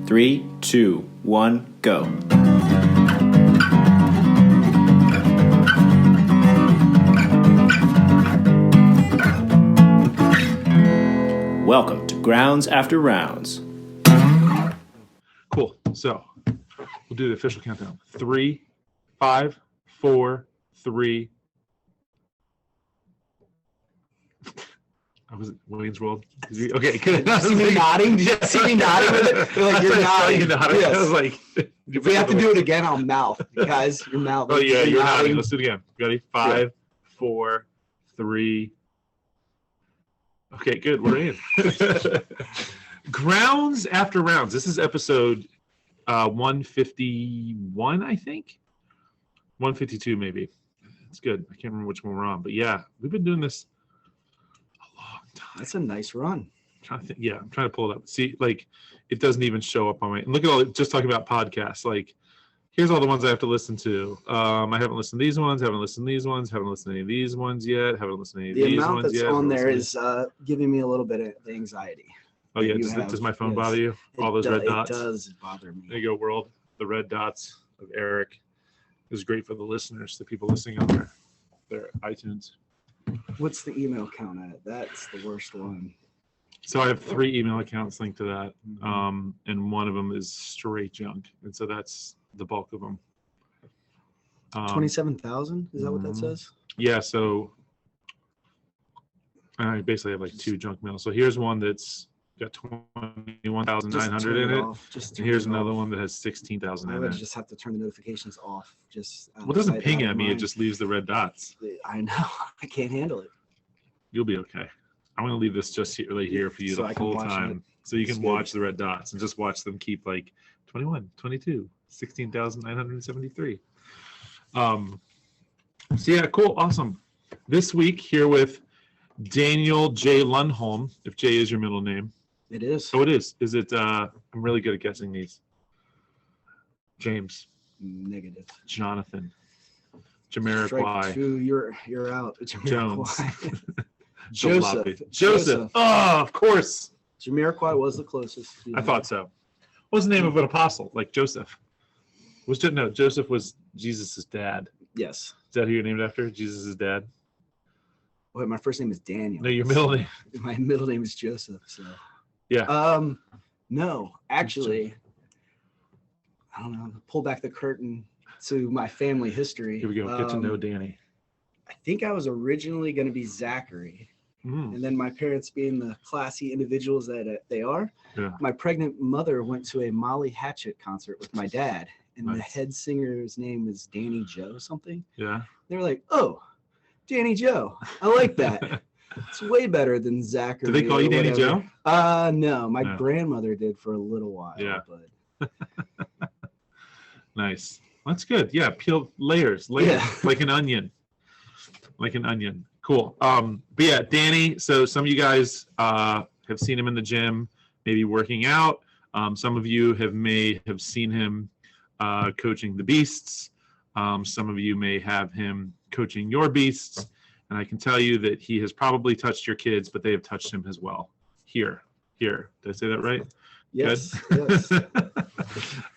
3, 2, 1, go. Welcome to Grounds After Rounds. Cool. So we'll do the official countdown. 3, 5, 4, 3. I was Wayne's World. Okay, good. See me nodding? Did you see me nodding with it? You're like, you're nodding. Yes. I was like, if we have to do it again, I'll mouth. Guys, you're mouthing. Oh, yeah, you're nodding. Let's do it again. Ready? 5, 4, 3. Okay, good. We're in. Grounds After Rounds. This is episode 151, I think. 152, maybe. It's good. I can't remember which one we're on. But yeah, we've been doing this a long time. That's a nice run. I'm trying to think. Yeah, I'm trying to pull it up. See, like, it doesn't even show up on my. Look at all. Just talking about podcasts. Like, here's all the ones I have to listen to. I haven't listened to these ones. Haven't listened to these ones. Haven't listened to any of these ones yet. Haven't listened to any of these ones yet. The amount that's on there is giving me a little bit of anxiety. Oh yeah, does my phone bother you? All those red dots. It does bother me. There you go, world. The red dots of Eric is great for the listeners, the people listening on their iTunes. What's the email count at? That's the worst one. So I have 3 email accounts linked to that, and one of them is straight junk, and so that's the bulk of them. 27,000? Is that what that says? Yeah. So I basically have like 2 junk mails. So here's one that's got 21,900 in it. And here's another one that has 16,000 in it. I would just have to turn the notifications off. Well, it doesn't ping at me. It just leaves the red dots. I know. I can't handle it. You'll be okay. I'm going to leave this just here for you so the whole time. So you can watch the red dots and just watch them keep like 21, 22, 16,973. So yeah, cool. Awesome. This week here with Daniel J. Lundholm, if J is your middle name. It is. Oh, it is. Is it? I'm really good at guessing these. James. Negative. Jonathan. Jamiroquai. You're out. Jones. Joseph. Oh, of course. Jamiroquai was the closest. I thought so. What was the name of an apostle? Like Joseph. Joseph was Jesus' dad. Yes. Is that who you're named after? Jesus' dad? Wait, my first name is Daniel. No, your middle name. My middle name is Joseph. So. Yeah. No, actually, I don't know. Pull back the curtain to my family history. Here we go. Get to know Danny. I think I was originally going to be Zachary. And then my parents, being the classy individuals that they are, my pregnant mother went to a Molly Hatchet concert with my dad, and the head singer's name is Danny Joe something. Yeah. They were like, "Oh, Danny Joe, I like that. It's way better than Zachary." Did they call you Danny Joe? No, my grandmother did for a little while. Yeah. But nice. That's good. Yeah, peel layers, Yeah. like an onion. Like an onion. Cool. But yeah, Danny. So some of you guys have seen him in the gym, maybe working out. Some of you may have seen him coaching the beasts. Some of you may have him coaching your beasts. And I can tell you that he has probably touched your kids, but they have touched him as well. Here. Did I say that right? yes. Good? Yes.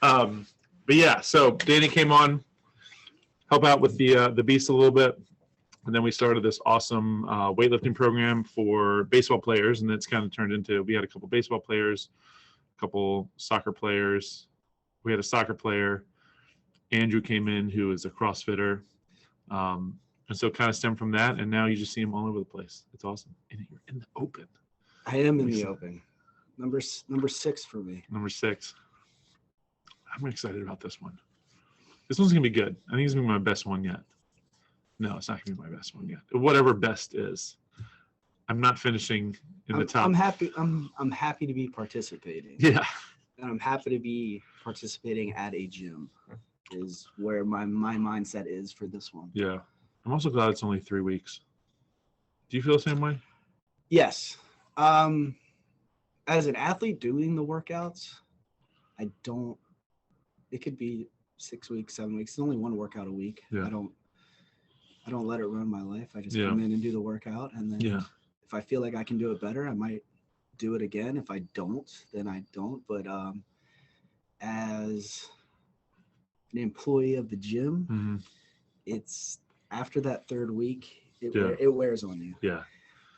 But yeah, so Danny came on, help out with the beast a little bit. And then we started this awesome weightlifting program for baseball players. And it's kind of turned into, we had a couple baseball players, a couple soccer players. We had a soccer player. Andrew came in, who is a CrossFitter. And so it kind of stemmed from that. And now you just see him all over the place. It's awesome. And you're in the open. I am in the open. Number 6 for me. Number 6. I'm excited about this one. This one's going to be good. I think it's going to be my best one yet. No, it's not going to be my best one yet. Whatever best is. I'm not finishing in the top. I'm happy. I'm happy to be participating. Yeah. And I'm happy to be participating at a gym is where my mindset is for this one. Yeah. I'm also glad it's only 3 weeks. Do you feel the same way? Yes. As an athlete doing the workouts, it could be 6 weeks, 7 weeks. It's only one workout a week. Yeah. I don't let it run my life. I just come in and do the workout, and then if I feel like I can do it better, I might do it again. If I don't, then I don't. But as an employee of the gym, Mm-hmm. it's after that third week, it wears on you. Yeah.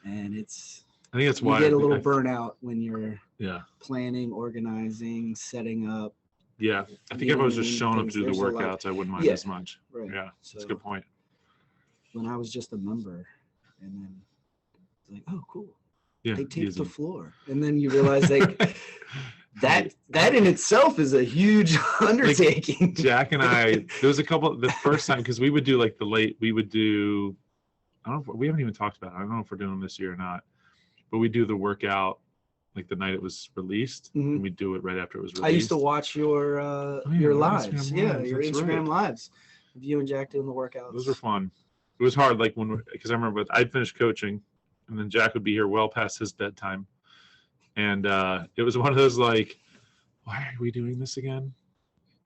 And I think that's you why get a little burnout when you're yeah. planning, organizing, setting up. Yeah. I think if I was just showing up to do the workouts, I wouldn't mind as much. Right. Yeah. So that's a good point. When I was just a member, and then it's like, oh, cool. Yeah. They taped the floor. And then you realize like that in itself is a huge undertaking. Like Jack and I, there was a couple, the first time, because we would do like I don't know, we haven't even talked about it. I don't know if we're doing them this year or not, but we do the workout like the night it was released, and we do it right after it was released. I used to watch your lives. Your Instagram lives of you and Jack doing the workouts. Those were fun. It was hard, like because I remember I'd finished coaching, and then Jack would be here well past his bedtime, and it was one of those like, why are we doing this again?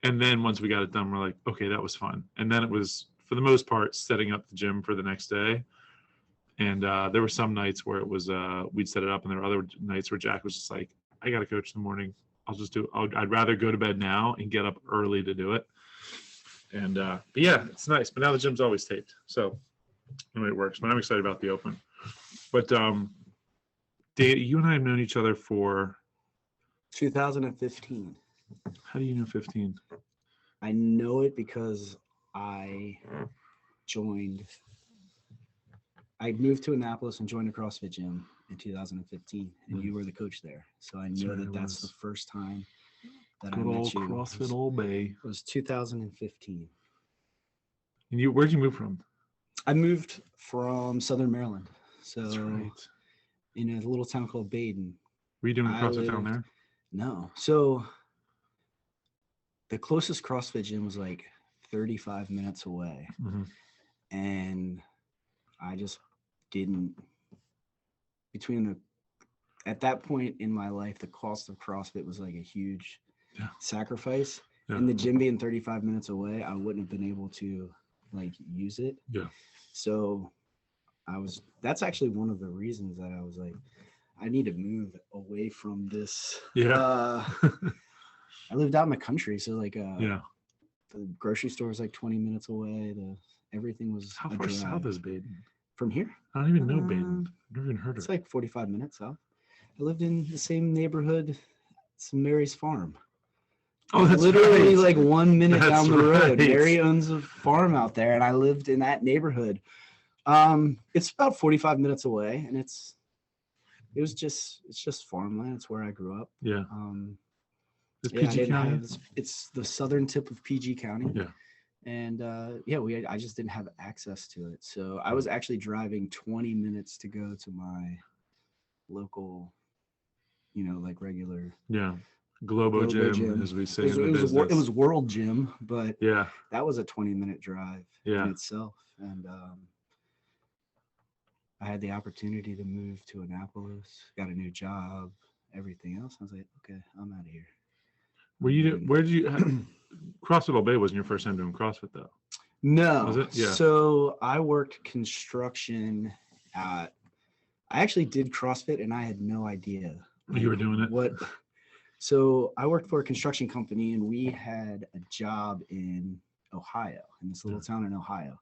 And then once we got it done, we're like, okay, that was fun. And then it was, for the most part, setting up the gym for the next day. And there were some nights where it was we'd set it up, and there were other nights where Jack was just like, I got to coach in the morning. I'd rather go to bed now and get up early to do it. And but yeah, it's nice. But now the gym's always taped, so anyway, it works. But I'm excited about the open. But Dave, you and I have known each other for 2015. How do you know 15? I know it because I moved to Annapolis and joined a CrossFit gym in 2015, and you were the coach there. So I know that's the first time that I met you. CrossFit Old Bay. It was 2015. And where'd you move from? I moved from Southern Maryland. So that's right. In a little town called Baden. Were you doing CrossFit down there? No. So the closest CrossFit gym was like 35 minutes away. Mm-hmm. And I just didn't, at that point in my life, the cost of CrossFit was like a huge sacrifice. Yeah. And the gym being 35 minutes away, I wouldn't have been able to like use it. Yeah. So that's actually one of the reasons that I was like, I need to move away from this. Yeah. I lived out in the country. So like, the grocery store was like 20 minutes away. Everything was. How far south is Baden? From here? I don't even know Baden. I've never even heard of it. It's like 45 minutes south. I lived in the same neighborhood, some Mary's farm. Oh, that's literally right. like 1 minute down the road. Right. Mary owns a farm out there, and I lived in that neighborhood. It's about 45 minutes away, and it's just farmland. It's where I grew up. Yeah. It's PG County. It's the southern tip of PG County. Yeah. And I just didn't have access to it. So I was actually driving 20 minutes to go to my local, like regular. Yeah. Globo gym, as we say in the business. It was World Gym, but yeah, that was a 20-minute drive in itself. And I had the opportunity to move to Annapolis, got a new job, everything else. I was like, okay, I'm out of here. Where did you CrossFit Old Bay wasn't your first time doing CrossFit though? No. Was it? Yeah. So I worked construction I actually did CrossFit, and I had no idea you were doing it. So I worked for a construction company, and we had a job in Ohio, in this little town in Ohio.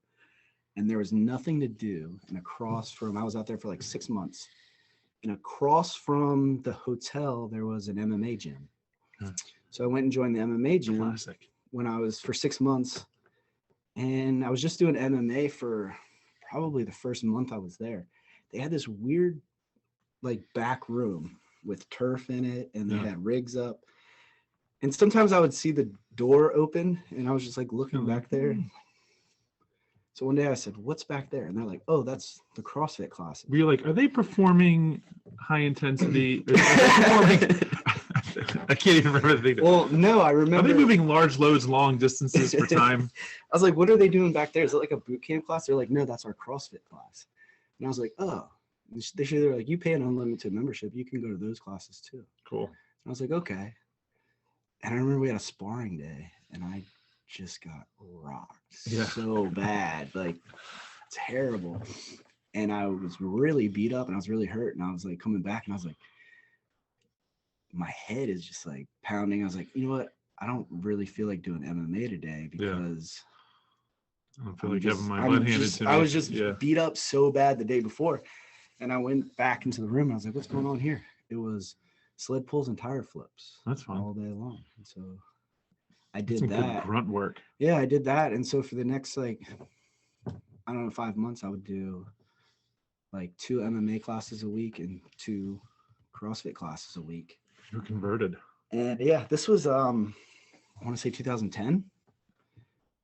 And there was nothing to do. And I was out there for like 6 months. And across from the hotel, there was an MMA gym. So I went and joined the MMA gym. Classic. When I was for 6 months. And I was just doing MMA for probably the first month I was there. They had this weird like back room with turf in it, and they had rigs up. And sometimes I would see the door open, and I was just like looking back there. So one day I said, "What's back there?" And they're like, "Oh, that's the CrossFit classes." Were you like, are they performing high intensity? I can't even remember the thing. Well, no, I remember. Are they moving large loads, long distances for time? I was like, "What are they doing back there? Is it like a boot camp class?" They're like, "No, that's our CrossFit class." And I was like, "Oh." They're like, "You pay an unlimited membership. You can go to those classes too." Cool. And I was like, "Okay." And I remember we had a sparring day, and I just got rocked so bad, like terrible. And I was really beat up, and I was really hurt. And I was like coming back, and I was like, my head is just like pounding. I was like, you know what? I don't really feel like doing MMA today because I don't feel like having my butt handed to me. I was just beat up so bad the day before. And I went back into the room and I was like, what's going on here? It was sled pulls and tire flips. That's fun. All day long. And so I did some that. Good grunt work. Yeah, I did that. And so for the next, like, I don't know, 5 months, I would do like 2 MMA classes a week and 2 CrossFit classes a week. You're converted. And yeah, this was, I want to say 2010.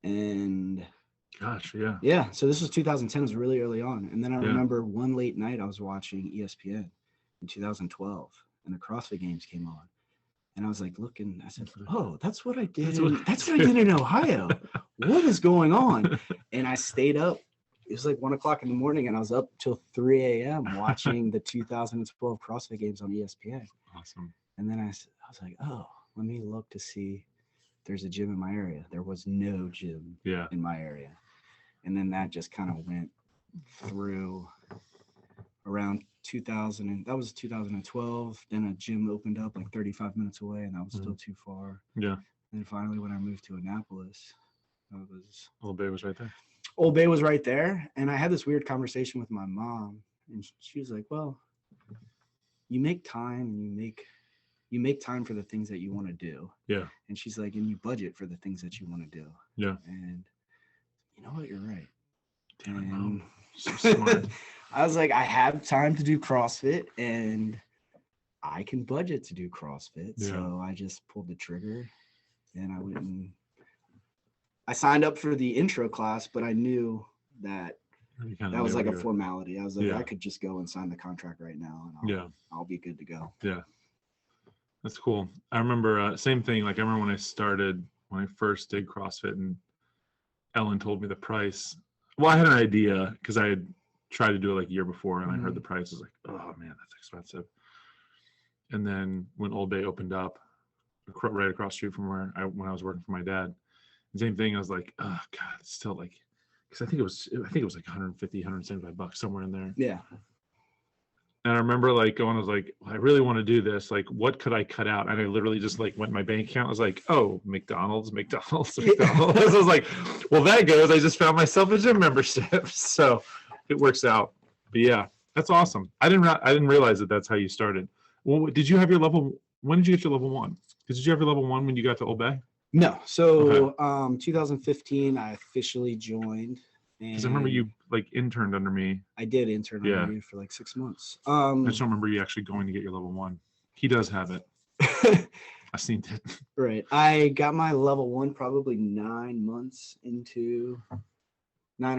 And gosh, yeah. Yeah, so this was 2010, it was really early on. And then I remember one late night I was watching ESPN in 2012 and the CrossFit Games came on. And I was like looking, I said, oh, that's what I did. That's what I did in Ohio. What is going on? And I stayed up. It was like 1 o'clock in the morning and I was up till 3 a.m. watching the 2012 CrossFit Games on ESPN. Awesome. And then I was like, oh, let me look to see if there's a gym in my area. There was no gym in my area. And then that just kind of went through around 2000, and that was 2012. Then a gym opened up like 35 minutes away, and that was still too far. Yeah. And then finally, when I moved to Annapolis, Old Bay was right there. Old Bay was right there, and I had this weird conversation with my mom, and she was like, "Well, you make time, and you make time for the things that you want to do." Yeah. And she's like, "And you budget for the things that you want to do." Yeah. And you know what? You're right. Damn, so smart. I was like, I have time to do CrossFit and I can budget to do CrossFit. Yeah. So I just pulled the trigger and I went and I signed up for the intro class, but I knew that that was like a formality. I was like, I could just go and sign the contract right now and I'll be good to go. Yeah. That's cool. I remember same thing. Like I remember when I first did CrossFit and Ellen told me the price. Well, I had an idea because I had tried to do it like a year before and I heard the price. I was like, oh man, that's expensive. And then when Old Bay opened up right across the street from when I was working for my dad, same thing. I was like, oh God, it's still like, because I think it was like 150, 175 bucks somewhere in there. Yeah. And I remember like going, I was like, well, I really want to do this. Like, what could I cut out? And I literally just like went to my bank account. I was like, oh, McDonald's. I was like, well, that goes. I just found myself a gym membership. So it works out. But yeah, that's awesome. I didn't realize that that's how you started. Well, did you have your level? When did you get your level 1? Did you have your level 1 when you got to Old Bay? No. So 2015, I officially joined. Because I remember you like interned under me. I did intern under you for like 6 months. I just don't remember you actually going to get your level 1. He does have it. I've seen it. Right. I got my level 1 probably 9 or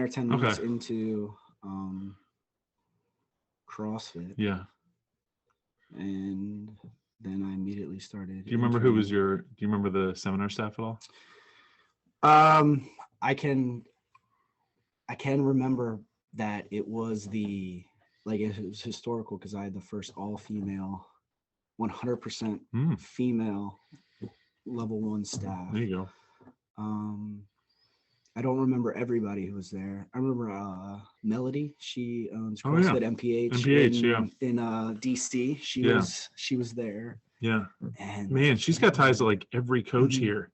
10 months into CrossFit. Yeah. And then I immediately started. Do you remember do you remember the seminar staff at all? I can remember that it was it was historical because I had the first all-female, 100% female level 1 staff. There you go. I don't remember everybody who was there. I remember Melody. She owns CrossFit MPH in DC. She was there. Yeah. And man, she's got ties to like every coach here.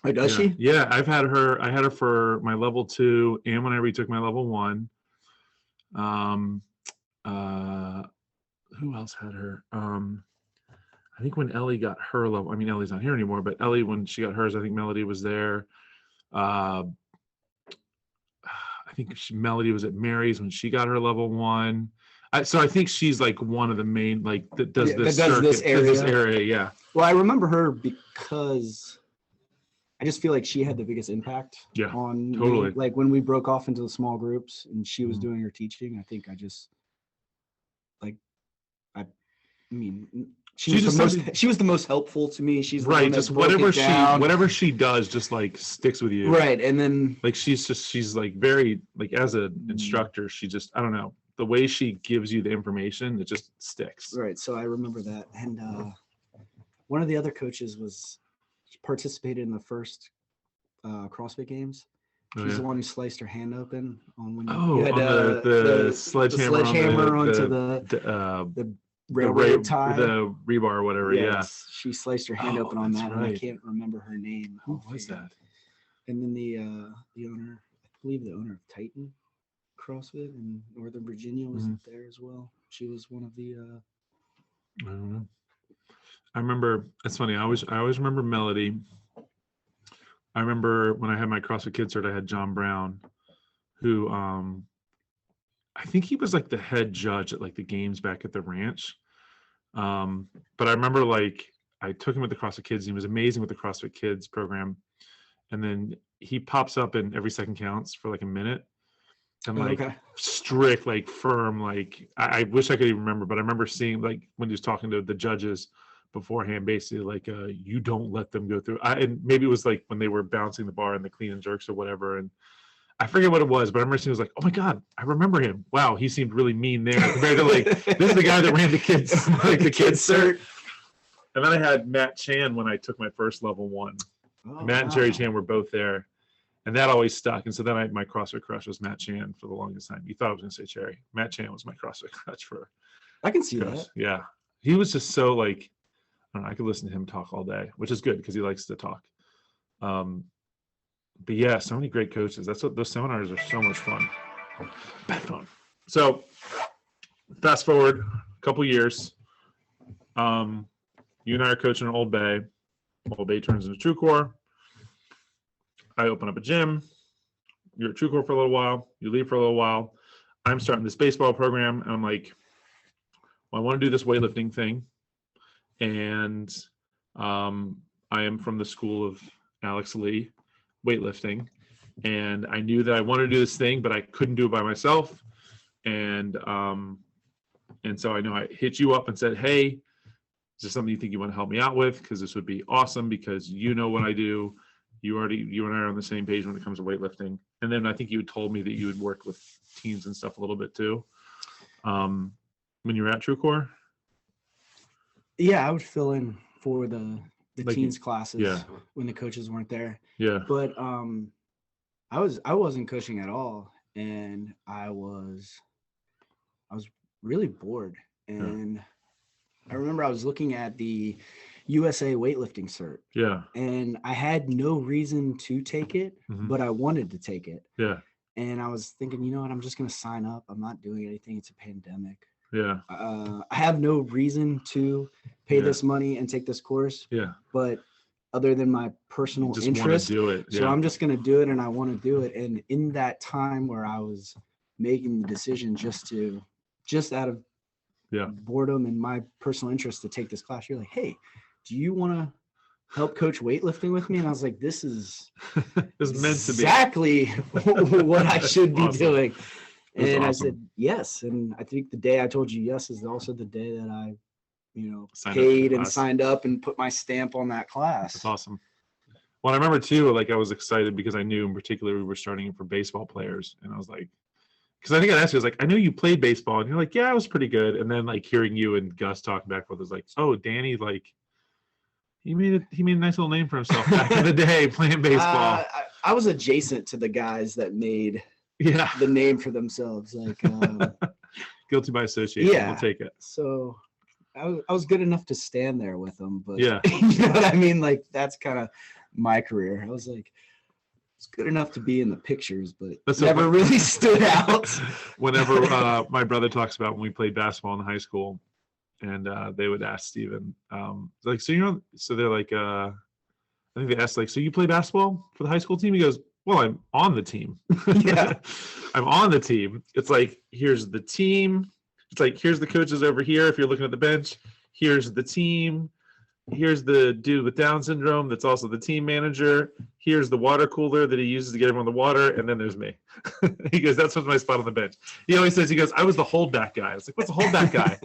Oh, does she? Yeah, I had her for my level 2 and when I retook my level 1. Who else had her? I think when Ellie got her level, I mean Ellie's not here anymore, but Ellie when she got hers, I think Melody was there. I think Melody was at Mary's when she got her level 1. So I think she's like one of the main that does this area. Yeah. Well, I remember her because I just feel like she had the biggest impact on me. Like when we broke off into the small groups and she was doing her teaching, I think I just she was the most helpful to me. She's right. Just whatever she does, just like sticks with you. Right. And then like she's like very like as an instructor, she just I don't know the way she gives you the information, it just sticks. Right. So I remember that, and one of the other coaches participated in the first CrossFit Games. She's the one who sliced her hand open on when you had the sledgehammer onto the railroad tie. The rebar or whatever. Yes, she sliced her hand open on that, right. and I can't remember her name. Who was that? And then the owner, I believe the owner of Titan CrossFit in Northern Virginia was there as well. She was one of the. I don't know. I remember. It's funny. I always remember Melody. I remember when I had my CrossFit Kids cert, I had John Brown, who I think he was like the head judge at like the games back at the ranch. But I remember like I took him with the CrossFit Kids. And he was amazing with the CrossFit Kids program. And then he pops up in Every Second Counts for like a minute. And like strict, like firm, like I wish I could even remember, but I remember seeing like when he was talking to the judges beforehand, basically like you don't let them go through. And maybe it was like when they were bouncing the bar and the clean and jerks or whatever. And I forget what it was, but I remember seeing, was like, oh my God, I remember him. Wow, he seemed really mean there compared to like, this is the guy that ran the kids, like the kids cert. And then I had Matt Chan when I took my first level 1. Matt and Jerry Chan were both there. And that always stuck. And so then my CrossFit crush was Matt Chan for the longest time. You thought I was going to say Cherry. Matt Chan was my CrossFit crush for. I can see that. Yeah. He was just so like, I don't know, I could listen to him talk all day, which is good because he likes to talk. But yeah, so many great coaches. That's what those seminars are so much fun. Bad fun. So fast forward a couple years. You and I are coaching in Old Bay. Old Bay turns into TrueCore. I open up a gym. You're at TrueCore for a little while. You leave for a little while. I'm starting this baseball program, and I'm like, well, I want to do this weightlifting thing. And I am from the school of Alex Lee, weightlifting. And I knew that I wanted to do this thing, but I couldn't do it by myself. And so I know I hit you up and said, hey, is there something you think you want to help me out with? Because this would be awesome because you know what I do. You and I are on the same page when it comes to weightlifting. And then I think you had told me that you had worked with teams and stuff a little bit too. When you were at TrueCore? Yeah, I would fill in for the like teens classes when the coaches weren't there. Yeah. But I wasn't coaching at all, and I was really bored. And I remember I was looking at the USA weightlifting cert. Yeah. And I had no reason to take it, but I wanted to take it. Yeah. And I was thinking, you know what, I'm just going to sign up. I'm not doing anything. It's a pandemic. Yeah. I have no reason to pay this money and take this course. Yeah. But other than my personal interest, do it. So I'm just going to do it, and I want to do it. And in that time where I was making the decision just out of boredom and my personal interest to take this class, you're like, hey, do you want to help coach weightlifting with me? And I was like, this is exactly what I should be doing. And I said, yes. And I think the day I told you yes is also the day that I, paid and signed up and put my stamp on that class. That's awesome. Well, I remember too, like I was excited because I knew in particular we were starting it for baseball players. And I was like, because I think I asked you, I was like, I knew you played baseball. And you're like, yeah, I was pretty good. And then like hearing you and Gus talk back with us, like, oh, Danny, like he made a nice little name for himself back in the day playing baseball. I was adjacent to the guys that made the name for themselves. Like guilty by association. Yeah. We'll take it. So I was good enough to stand there with them, but you know what I mean? Like that's kind of my career. I was like, it's good enough to be in the pictures, but never really stood out. Whenever my brother talks about when we played basketball in high school, and they would ask Steven, like, so they're like, I think they asked, like, so you play basketball for the high school team? He goes, well, I'm on the team. Yeah. I'm on the team. It's like, here's the team. It's like, here's the coaches over here. If you're looking at the bench, here's the team. Here's the dude with Down syndrome that's also the team manager. Here's the water cooler that he uses to get everyone the water. And then there's me. He goes, that's what's my spot on the bench. He always says, he goes, I was the holdback guy. I was like, what's the holdback guy?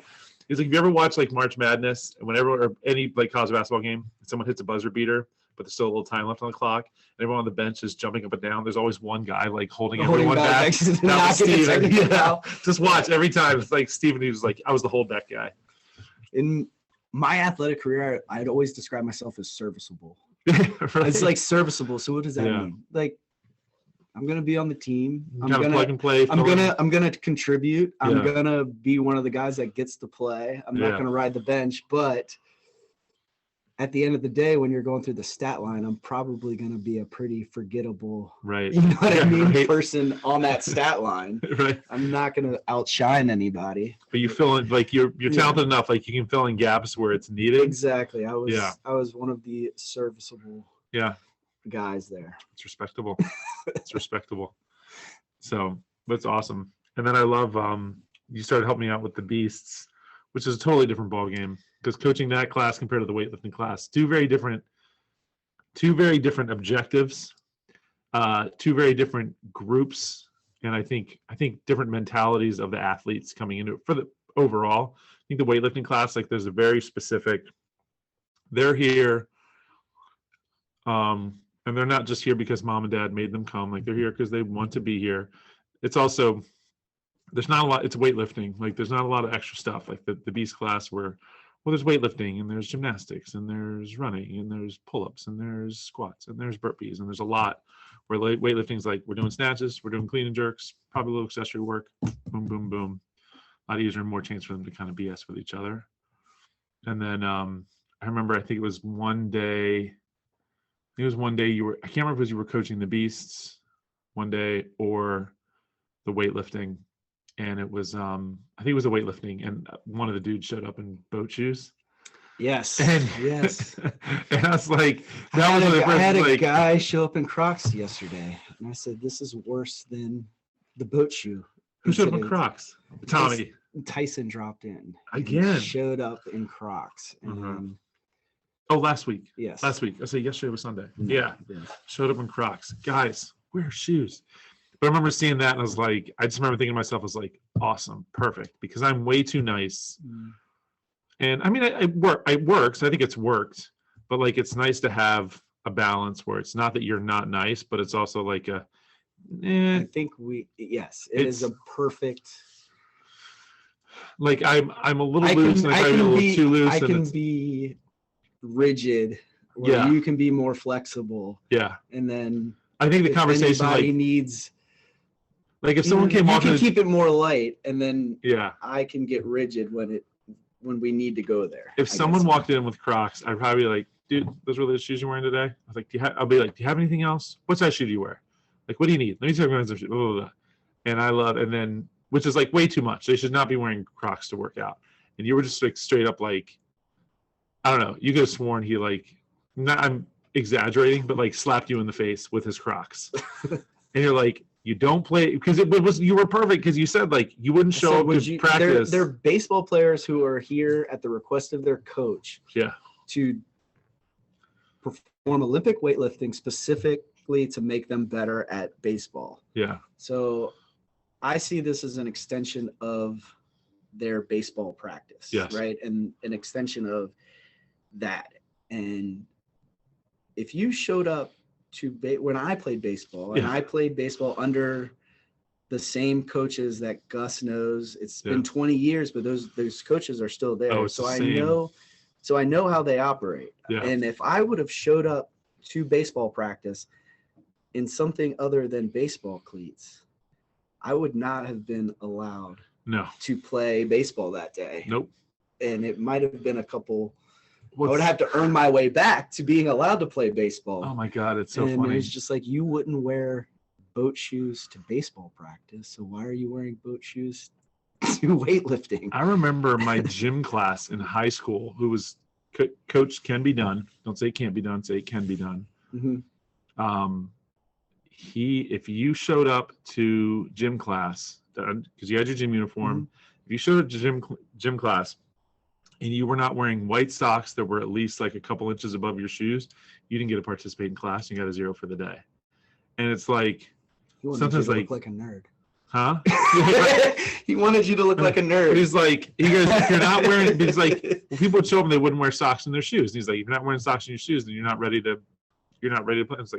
He's like, have you ever watched like March Madness? Whenever, or any like college basketball game, someone hits a buzzer beater, but there's still a little time left on the clock, and everyone on the bench is jumping up and down. There's always one guy like holding everyone back. That was Steven. Yeah. Just watch every time. It's like Steven, he was like, I was the holdback guy. In my athletic career, I'd always describe myself as serviceable. Right. It's like serviceable. So what does that mean? Like, I'm gonna be on the team. I'm Kind of gonna plug and play. I'm gonna contribute. I'm gonna be one of the guys that gets to play. I'm not gonna ride the bench, but at the end of the day, when you're going through the stat line, I'm probably gonna be a pretty forgettable, right? You know what I mean? Person on that stat line. Right. I'm not gonna outshine anybody. But you fill in, like you're talented enough, like you can fill in gaps where it's needed. Exactly. I was one of the serviceable guys there. It's respectable. It's respectable. So that's awesome. And then I love you started helping me out with the beasts, which is a totally different ball game, because coaching that class compared to the weightlifting class, two very different objectives, two very different groups, and I think different mentalities of the athletes coming into it for the overall. I think the weightlifting class, like there's a very specific, they're here, and they're not just here because mom and dad made them come. Like they're here because they want to be here. It's also, there's not a lot, it's weightlifting. Like there's not a lot of extra stuff like the beast class where, well, there's weightlifting and there's gymnastics and there's running and there's pull-ups and there's squats and there's burpees and there's a lot where weightlifting is like, we're doing snatches, we're doing clean and jerks, probably a little accessory work, boom, boom, boom. A lot easier and more chance for them to kind of BS with each other. And then I remember, I think it was one day you were, I can't remember if it was you were coaching the beasts one day or the weightlifting. And it was, I think it was the weightlifting, and one of the dudes showed up in boat shoes. Yes. Yes. And I was like, I had a guy show up in Crocs yesterday, and I said, "This is worse than the boat shoe." Who showed up in Crocs? Tommy. Tyson dropped in again. Showed up in Crocs. And, oh, last week. Yes. Last week. I said yesterday was Sunday. Mm-hmm. Yeah. Showed up in Crocs. Guys, wear shoes. But I remember seeing that, and I was like, I just remember thinking to myself, I was like, awesome, perfect, because I'm way too nice. And I mean, it works. I think it's worked, but like, it's nice to have a balance where it's not that you're not nice, but it's also like I think it is a perfect. Like I'm a little loose, and I can be a little too loose. I can be rigid, or you can be more flexible. Yeah. And then I think the conversation needs. Like if someone came off, you can keep it more light, and then I can get rigid when we need to go there. If someone walked in with Crocs, I'd probably be like, "Dude, those were the shoes you're wearing today." I was like, I'll be like, "Do you have anything else? What size shoe do you wear? Like, what do you need? Let me tell you some shoes." Blah, blah, blah. And I love, and then which is like way too much. They should not be wearing Crocs to work out. And you were just like straight up like, I don't know. You could have sworn he like, I'm exaggerating, but like slapped you in the face with his Crocs, and you're like. You don't play because it was you were perfect because you said like you wouldn't show up to practice. They're baseball players who are here at the request of their coach. Yeah. To perform Olympic weightlifting specifically to make them better at baseball. Yeah. So I see this as an extension of their baseball practice. Yes. Right. And an extension of that. And if you showed up when I played baseball, and I played baseball under the same coaches that Gus knows. It's been 20 years, but those coaches are still there. Oh, so I know how they operate. Yeah. And if I would have showed up to baseball practice in something other than baseball cleats, I would not have been allowed to play baseball that day. Nope. And it might have been I would have to earn my way back to being allowed to play baseball. Oh my God, it's so funny. It's just like, you wouldn't wear boat shoes to baseball practice, so why are you wearing boat shoes to weightlifting? I remember my gym class in high school, who was coach can be done. Don't say it can't be done. Say it can be done. Mm-hmm. If you showed up to gym class, because you had your gym uniform, if you showed up to gym class, and you were not wearing white socks that were at least like a couple inches above your shoes, you didn't get to participate in class. You got a 0 for the day. And it's like, sometimes look like a nerd. Huh? He wanted you to look like a nerd. He's like, he goes, if you're not wearing, because like when people would show up and they wouldn't wear socks in their shoes. And he's like, if you're not wearing socks in your shoes, then you're not ready to play. It's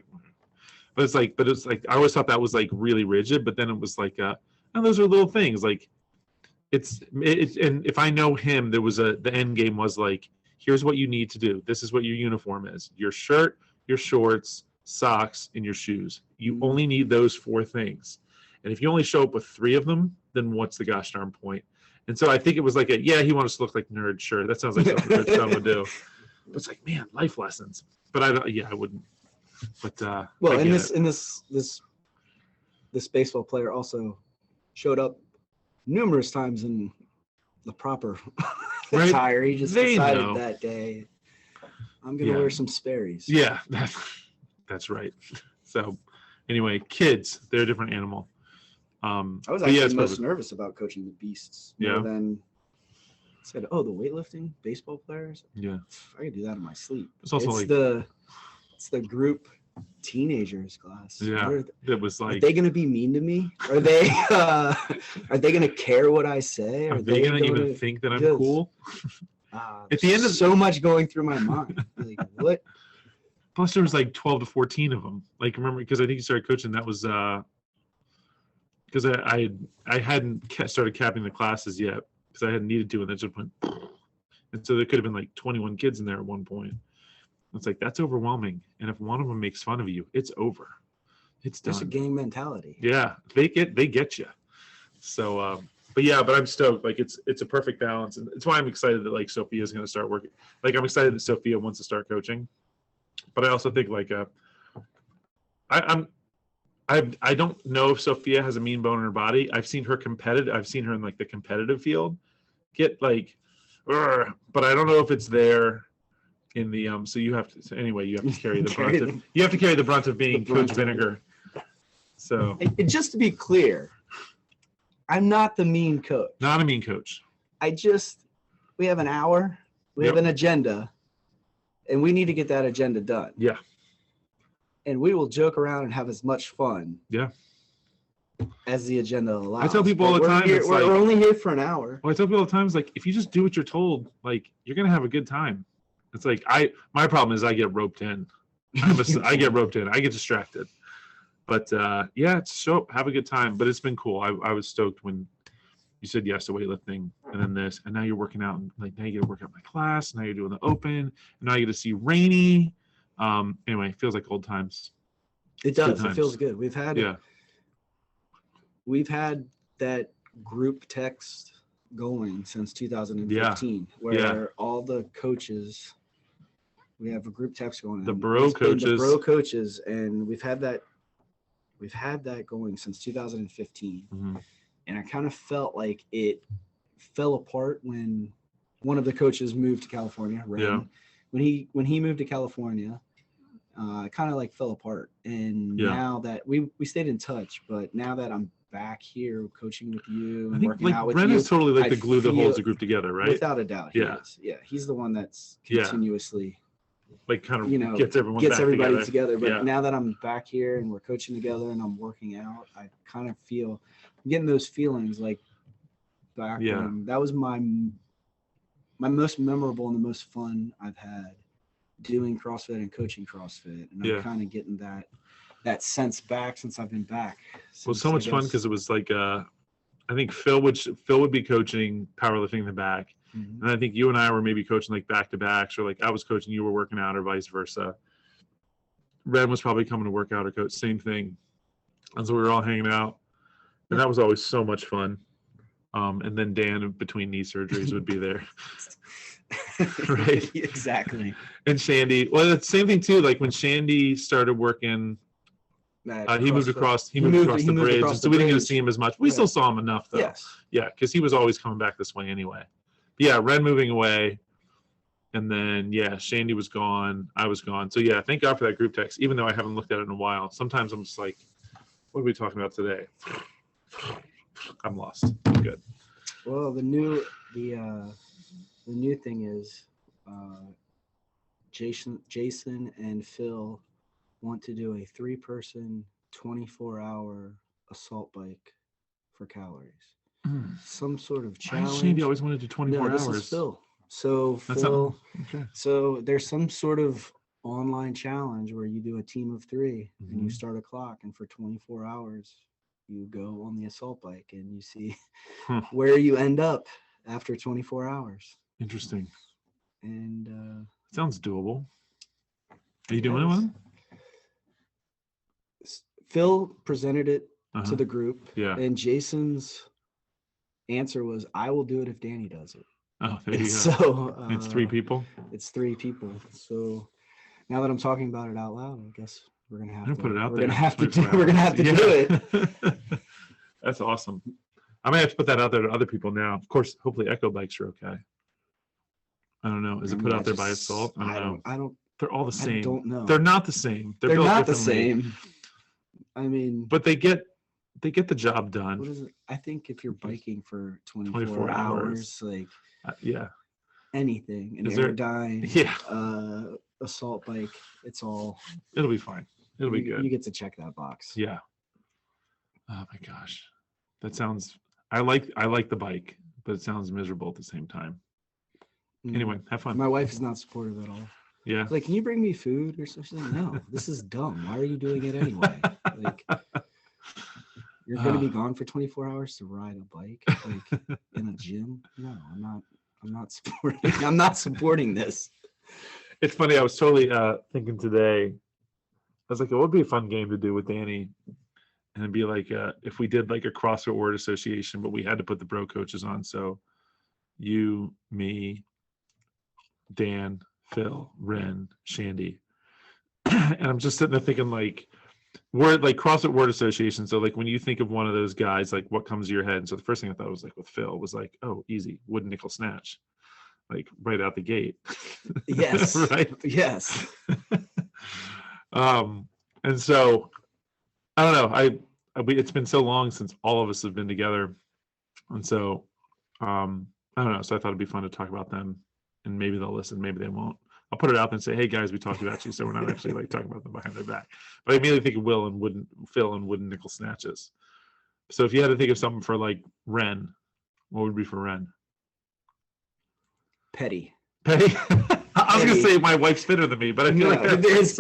like, but it's like, I always thought that was like really rigid, but then it was like, and those are little things like, and if I know him, the end game was like, here's what you need to do. This is what your uniform is. Your shirt, your shorts, socks, and your shoes. You only need those 4 things. And if you only show up with 3 of them, then what's the gosh darn point? And so I think it was like he wanted us to look like nerds. Sure, that sounds like something Rich Son would do. But it's like, man, life lessons. But I wouldn't. But well, and this baseball player also showed up numerous times in the proper attire. He just decided that day, I'm gonna wear some Sperry's. Yeah, that's right. So anyway, kids, they're a different animal. I was actually most nervous about coaching the beasts. Yeah. Then said, the weightlifting baseball players. Yeah. I could do that in my sleep. It's also it's the group teenagers class. Yeah. It was like, are they gonna be mean to me? Are they gonna care what I say? Are they gonna even think that I'm cool? At the end of so much going through my mind. Like, what? Plus there was like 12 to 14 of them. Like, remember, because I think you started coaching, that was because I hadn't started capping the classes yet, because I hadn't needed to, and then just went, and so there could have been like 21 kids in there at one point. It's like, that's overwhelming, and if one of them makes fun of you, it's over. It's done. It's a gang mentality. Yeah, they get you. So but I'm stoked. Like, it's a perfect balance, and it's why I'm excited that like Sophia's going to start working. Like, I'm excited that Sophia wants to start coaching, but I also think like I don't know if Sophia has a mean bone in her body. I've seen her competitive. I've seen her in like the competitive field get like, but I don't know if it's there in the so you have to carry the brunt of, you have to carry the brunt of being Coach Vinegar. So and just to be clear, I'm not the mean coach. Not a mean coach. We have an hour, we have an agenda, and we need to get that agenda done. Yeah. And we will joke around and have as much fun. Yeah. As the agenda allows. I tell people all the time, we're only here for an hour. Well, I tell people all the time, it's like, if you just do what you're told, like, you're gonna have a good time. It's like my problem is I get roped in. I get roped in. I get distracted. But have a good time. But it's been cool. I was stoked when you said yes to weightlifting, and then this, and now you're working out. And like, now you get to work out my class. Now you're doing the open. And now you get to see Rainy. Anyway, it feels like old times. It does. It feels good. We've had that group text going since 2015, where all the coaches, we have a group text going. The bro coaches, and we've had that going since 2015. Mm-hmm. And I kind of felt like it fell apart when one of the coaches moved to California. Ren. Yeah. When he moved to California, it kind of like fell apart. And now that we stayed in touch, but now that I'm back here coaching with you and working out with you, Ren is totally like the glue that holds the group together, right? Without a doubt. He's the one that's continuously like kind of gets everybody together. But now that I'm back here and we're coaching together and I'm working out, I kind of feel I'm getting those feelings like back when that was my most memorable and the most fun I've had doing CrossFit and coaching CrossFit. And I'm kind of getting that sense back since I've been back. Well, so much fun because it was like I think Phil would be coaching powerlifting in the back. Mm-hmm. And I think you and I were maybe coaching like back to backs, or like I was coaching, you were working out, or vice versa. Red was probably coming to work out or coach, same thing. And so we were all hanging out, and that was always so much fun. And then Dan between knee surgeries would be there. Right. Exactly. And Shandy, well, the same thing too. Like when Shandy started working, he moved across the bridge, and so we didn't get to see him as much. We still saw him enough, though. Yes. Yeah, because he was always coming back this way anyway. But yeah, Ren moving away, and then Shandy was gone. I was gone. So yeah, thank God for that group text. Even though I haven't looked at it in a while, sometimes I'm just like, "What are we talking about today?" I'm lost. I'm good. Well, the new thing is, Jason and Phil want to do a 3-person 24-hour assault bike for calories. Some sort of challenge. Shandy always wanted to do 24 hours. This is Phil. So Phil, so there's some sort of online challenge where you do a team of 3 and you start a clock, and for 24 hours you go on the assault bike and you see where you end up after 24 hours. Interesting. And sounds doable. Are you doing it with him? Phil presented it Uh-huh. to the group. Yeah. And Jason's answer was, I will do it if Danny does it. Oh, there you go. So It's 3 people. It's 3 people. So now that I'm talking about it out loud, I guess we're gonna have to put it out we're there. gonna have to do 24 we're gonna have to hours. do it. That's awesome. I might have to put that out there to other people now. Of course, hopefully Echo bikes are okay. I don't know. Is it put out there by itself? I don't know. I don't. They're all the same. I don't know. They're not the same. They're built not the differently. same. I mean, But they get the job done. what is it? I think if you're biking for 24 24 hours. hours, like Yeah. anything, an Is there- aerodyne, Yeah. assault bike, it's all. It'll be fine. It'll be You good. get to check that box. Yeah. Oh my gosh. That sounds I like the bike, but it sounds miserable at the same time. Mm. Anyway, have fun. My wife is not supportive at all. Yeah. It's like, can you bring me food or something? No, this is dumb. Why are you doing it anyway? Like, you're going to be gone for 24 hours to ride a bike, like in a gym? No, I'm not supporting. I'm not supporting this. It's funny. I was totally thinking today. I was like, it would be a fun game to do with Danny, and it'd be like if we did like a CrossFit Word Association, but we had to put the bro coaches on. So you, me, Dan, Phil, Ren, Shandy, and I'm just sitting there thinking like CrossFit Word Association. So like when you think of one of those guys, like what comes to your head? And so the first thing I thought was like with Phil was like, oh, easy, wooden nickel snatch, like right out the gate. Yes. Right. Yes. And so I don't know. It's been so long since all of us have been together, and so I don't know. So I thought it'd be fun to talk about them, and maybe they'll listen, maybe they won't. I'll put it out there and say, hey guys, we talked about you, so we're not actually like talking about them behind their back. But I immediately think of Phil and wooden nickel snatches. So if you had to think of something for like Ren, what would it be for Ren? Petty. Petty. I was gonna say my wife's fitter than me, but I feel like it is.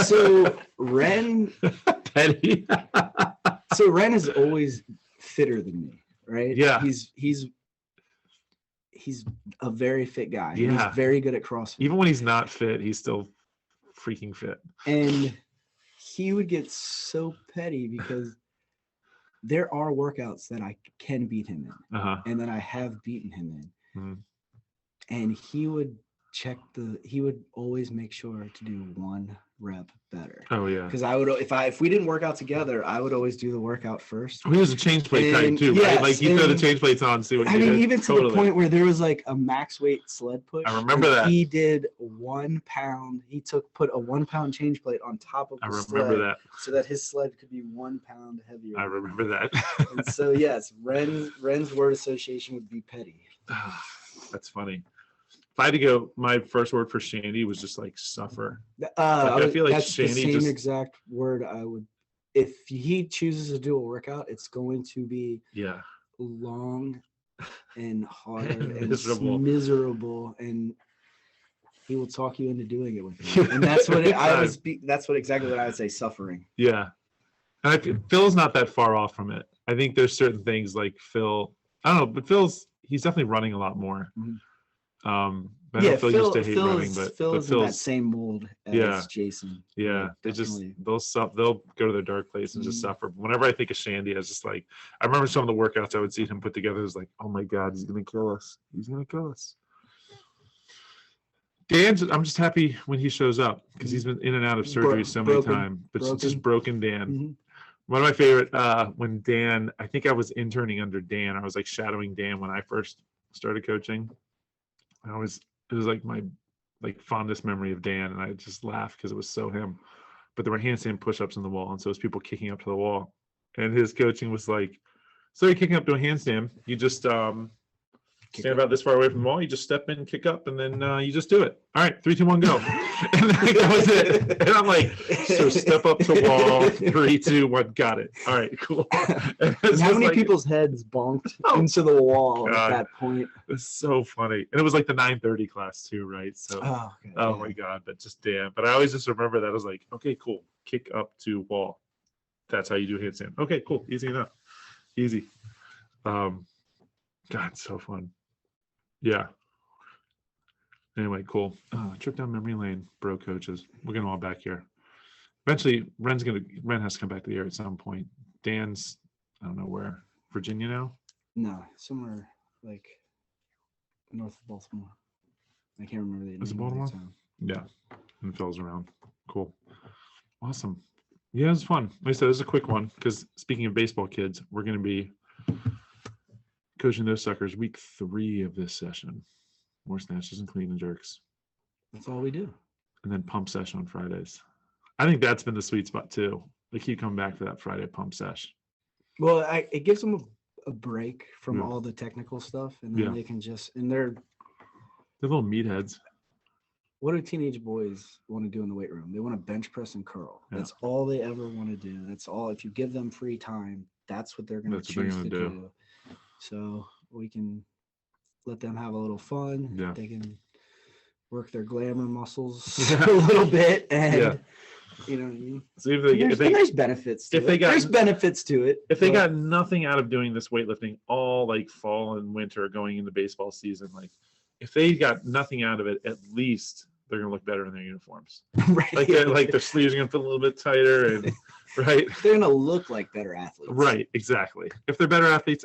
So Ren. Petty. So Ren is always fitter than me, right? Yeah. He's a very fit guy. Yeah. He's very good at CrossFit. Even when he's not fit, he's still freaking fit. And he would get so petty because there are workouts that I can beat him in, and that I have beaten him in. Mm-hmm. And he would always make sure to do 1 rep better. Oh yeah. Because if we didn't work out together, I would always do the workout first. He was a change plate type too, yes, right? Like you throw the change plates on, see what you did. Even to the point where there was like a max weight sled push. I remember that. He did 1 pound. He put a 1 pound change plate on top of the remember sled that. so that his sled could be 1 pound heavier. I remember that. And so yes, Ren's word association would be petty. That's funny. If I had to go, my first word for Shandy was just like suffer. I feel like that's Shandy the same just- exact word I would. If he chooses to do a workout, it's going to be long and hard and miserable, and he will talk you into doing it with him. And that's what that's exactly what I would say. Suffering. Yeah, and Phil's not that far off from it. I think there's certain things like Phil. I don't know, but he's definitely running a lot more. Mm-hmm. But I know Phil used to hate running, but Phil's in that same mold as Jason. Yeah, like, they'll go to their dark place and just suffer. But whenever I think of Shandy, I was just like, I remember some of the workouts I would see him put together. It was like, oh my god, he's gonna kill us. He's gonna kill us. I'm just happy when he shows up because he's been in and out of surgery so many times. But just broken Dan. Mm-hmm. One of my favorite when Dan, I think I was interning under Dan. I was like shadowing Dan when I first started coaching. It was like my fondest memory of Dan, and I just laughed because it was so him. But there were handstand push-ups in the wall, and so it was people kicking up to the wall. And his coaching was like, so you're kicking up to a handstand, you just stand about this far away from the wall, you just step in, kick up, and then you just do it. All right, 3, 2, 1, go. And that was it. And I'm like, so step up to wall, 3, 2, 1, got it. All right, cool. How many people's heads bonked into the wall at that point? It's so funny. And it was like the 9:30 class too, right? So my god, but just damn. But I always just remember that. I was like, okay, cool. Kick up to wall. That's how you do handstand. Okay, cool. Easy enough. Easy. God, so fun. Yeah. Anyway, cool. Trip down memory lane, bro coaches. We're getting all back here. Eventually, Ren has to come back to the area at some point. Dan's, I don't know where, Virginia now? No, somewhere like north of Baltimore. I can't remember the name. Is it of Baltimore? the town. Yeah, and fills around. Cool. Awesome. Yeah, it was fun. Like I said, it was a quick one because speaking of baseball kids, we're going to be coaching those suckers week 3 of this session. More snatches and clean and jerks. That's all we do. And then pump session on Fridays. I think that's been the sweet spot too. They keep coming back to that Friday pump sesh. Well, it gives them a break from all the technical stuff, and then they can just, and they're little meatheads. What do teenage boys want to do in the weight room? They want to bench press and curl. Yeah. That's all they ever want to do. That's all. If you give them free time, that's what they're going to choose to do. So we can let them have a little fun. Yeah. They can work their glamour muscles a little bit, and you know what I mean? So there's benefits to it. There's benefits to it. If they got nothing out of doing this weightlifting all like fall and winter going into baseball season, like if they got nothing out of it, at least they're gonna look better in their uniforms. Right. Like their sleeves are gonna feel a little bit tighter, and right. They're gonna look like better athletes. Right. Exactly. If they're better athletes,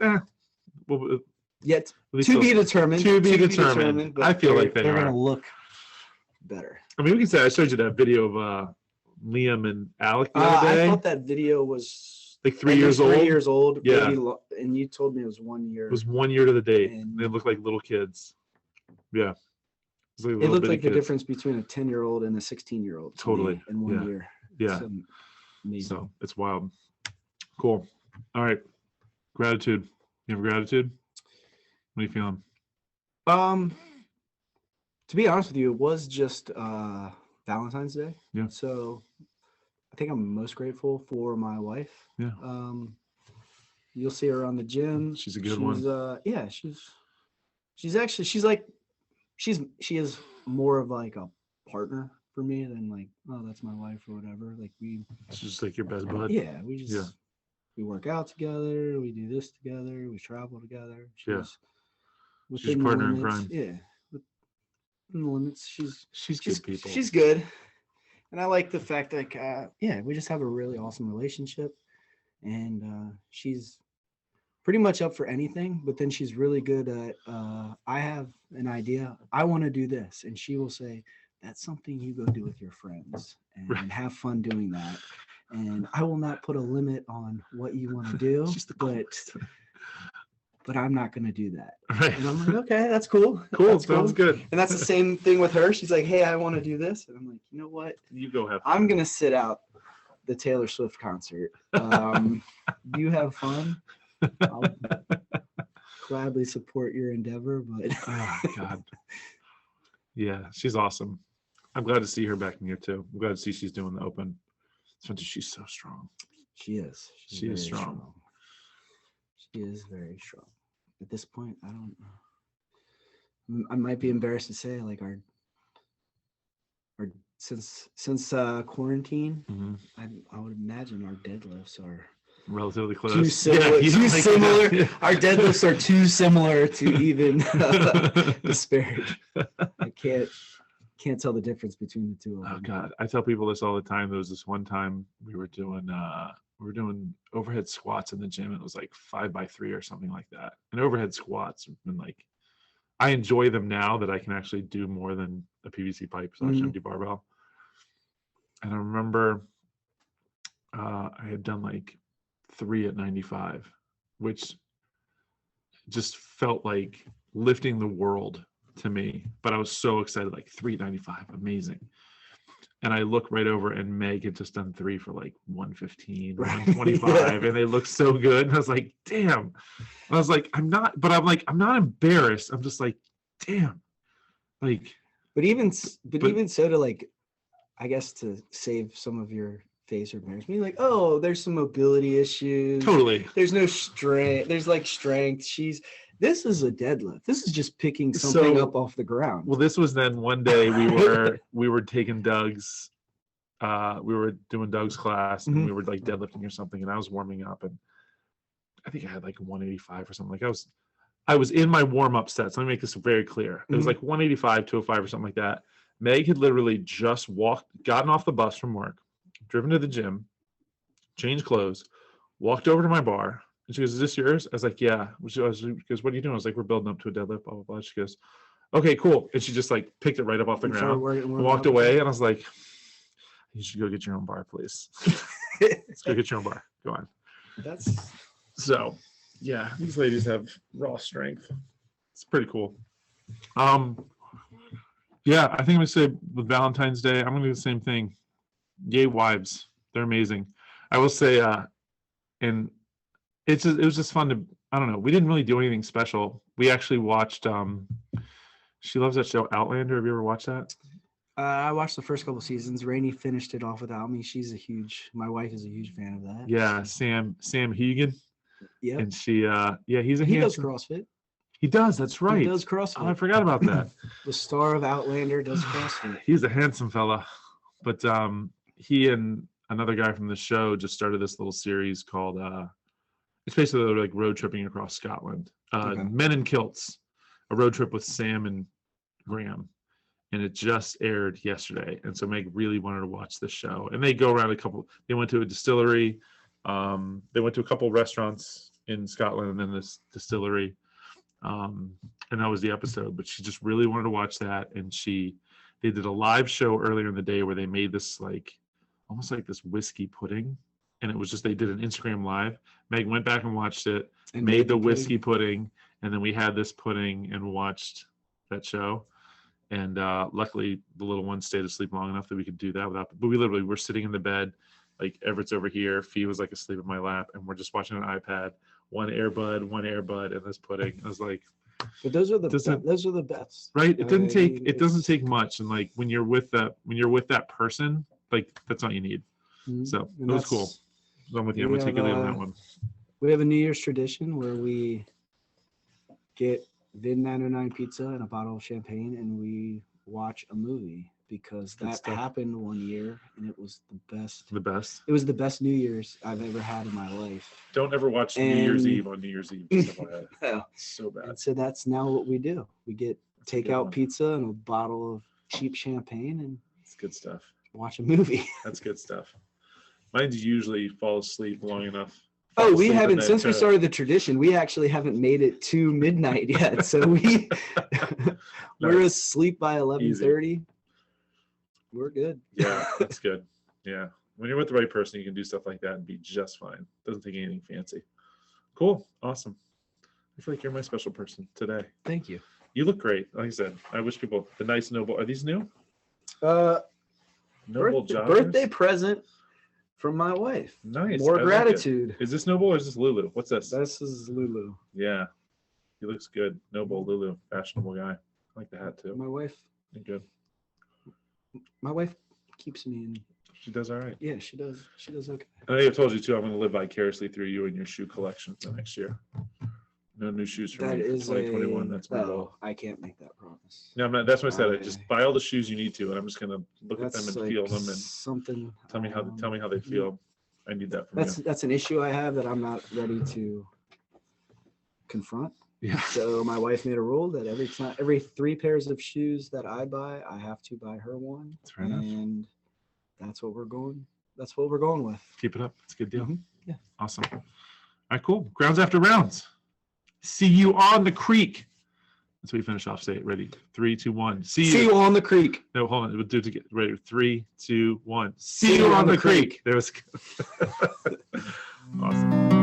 well, yet to be determined. To be determined. I feel like they're gonna look better. I mean, we can say I showed you that video of Liam and Alec the other day. I thought that video was like 3 years old. 3 years old. Yeah. And you told me it was 1 year. It was 1 year to the date. And they looked like little kids. Yeah. It looked like the difference between a 10-year-old and a 16-year-old. Totally. In 1 year. Yeah. So it's wild. Cool. All right. Gratitude. You have gratitude? What are you feeling? To be honest with you, it was just Valentine's Day. Yeah. So I think I'm most grateful for my wife. Yeah. You'll see her around the gym. She's a good one. Yeah, she is more of like a partner for me than like, oh, that's my wife or whatever. Like it's just like your best bud. Yeah, we work out together, we do this together, we travel together. She's partner in crime. Yeah. Within the limits. She's good people. She's good. And I like the fact that we just have a really awesome relationship, and she's pretty much up for anything, but then she's really good at I have an idea, I want to do this, and she will say, that's something you go do with your friends and have fun doing that. And I will not put a limit on what you want to do, but I'm not going to do that. Right. And I'm like, okay, that's cool. Cool. Sounds good. And that's the same thing with her. She's like, hey, I want to do this. And I'm like, you know what? You go have fun. I'm going to sit out the Taylor Swift concert. You have fun. I'll gladly support your endeavor, but oh God. Yeah, she's awesome. I'm glad to see her back in here too. I'm glad to see she's doing the open. She's so strong. She is. She is strong. She is very strong. At this point, I might be embarrassed to say, like our since quarantine, I would imagine our deadlifts are relatively close. Too similar. Yeah. Our deadlifts are too similar to even disparage. I can't tell the difference between the two of them. Oh God, I tell people this all the time. There was this one time we were doing overhead squats in the gym. It was like 5x3 or something like that. And overhead squats have been like, I enjoy them now that I can actually do more than a PVC pipe / empty barbell. And I remember I had done like 3 at 95, which just felt like lifting the world to me. But I was so excited, like 3 at 95, amazing. And I look right over, and Meg had just done 3 for like 115, 125, and they looked so good. And I was like, damn. And I was like, I'm not embarrassed. I'm just like, damn. Like, but even so, to like, I guess to save some of your face or embarrassment, like, oh, there's some mobility issues. Totally. There's no strength. There's like strength. This is a deadlift. This is just picking something up off the ground. Well, this was then one day we were taking Doug's, we were doing Doug's class, and we were like deadlifting or something, and I was warming up, and I think I had like 185 or something. Like I was in my warm up sets. Let me make this very clear. It was like 185, 205 or something like that. Meg had literally just gotten off the bus from work, driven to the gym, changed clothes, walked over to my bar, and she goes, "Is this yours?" I was like, "Yeah." She goes, "What are you doing?" I was like, "We're building up to a deadlift, blah, blah, blah." She goes, "Okay, cool." And she just like picked it right up off the ground, walked away, and I was like, "You should go get your own bar, please." Let's go get your own bar. Go on. So, yeah, these ladies have raw strength. It's pretty cool. Yeah, I think I'm gonna say with Valentine's Day, I'm gonna do the same thing. Yay, wives, they're amazing. I will say, and it was just fun to. I don't know. We didn't really do anything special. We actually watched. She loves that show Outlander. Have you ever watched that? I watched the first couple seasons. Rainey finished it off without me. My wife is a huge fan of that. Yeah, Sam Hegan. Yeah. And she, he does CrossFit. He does. That's right. He does CrossFit. Oh, I forgot about that. The star of Outlander does CrossFit. He's a handsome fella, but he and another guy from the show just started this little series called. It's basically like road tripping across Scotland. Okay. Men in Kilts, a road trip with Sam and Graham, and it just aired yesterday. And so Meg really wanted to watch this show. And they go around They went to a distillery. They went to a couple restaurants in Scotland and then this distillery. And that was the episode. But she just really wanted to watch that. And they did a live show earlier in the day where they made this almost like this whiskey pudding. And it was just, they did an Instagram live. Meg went back and watched it, and made the whiskey pudding. And then we had this pudding and watched that show. And luckily the little one stayed asleep long enough that we could do that but we literally were sitting in the bed, like Everett's over here, Fee was like asleep in my lap, and we're just watching an iPad, one airbud and this pudding. I was like, but those are the best, right? It doesn't take much, and like when you're with that person, like that's all you need. Mm-hmm. So it was cool. So I'm with you. I'm gonna take you on that one. We have a New Year's tradition where we get Vid 909 pizza and a bottle of champagne, and we watch a movie, because that happened one year and it was the best. The best. It was the best New Year's I've ever had in my life. Don't ever watch New Year's Eve on New Year's Eve. No. So bad. And so that's now what we do. We get takeout pizza and a bottle of cheap champagne, and it's good stuff. Watch a movie. That's good stuff. Mine usually fall asleep long enough. Oh, we haven't, since we started the tradition, we actually haven't made it to midnight yet. So we're asleep by 11:30. We're good. Yeah, that's good. Yeah. When you're with the right person, you can do stuff like that and be just fine. Doesn't take anything fancy. Cool. Awesome. I feel like you're my special person today. Thank you. You look great. Like I said, I wish people, the nice Noble, are these new? Noble joggers? Birthday present from my wife. Nice. More gratitude. Is this Noble or is this Lulu? What's this? This is Lulu. Yeah. He looks good. Noble, Lulu, fashionable guy. I like the hat too. My wife. You're good. My wife keeps me in. She does all right. Yeah, she does. She does okay. I think I told you too, I'm going to live vicariously through you and your shoe collection for next year. No new shoes for me for 2021. That's my goal. I can't make that promise. No, I'm not, that's what I said. I just buy all the shoes you need to, and I'm just going to look at them and feel them and tell me how they feel. I need that from you. That's an issue I have that I'm not ready to confront. Yeah. So my wife made a rule that every 3 pairs of shoes that I buy, I have to buy her one. That's fair enough. And that's what we're going. That's what we're going with. Keep it up. It's a good deal. Mm-hmm. Yeah. Awesome. All right, cool. Grounds after rounds. See you on the creek. That's what we finish off. Say it. Ready? 3, 2, 1. See you on the creek. No, hold on. We'll do it together. Ready? 3, 2, 1. See you on the creek. There was. Awesome.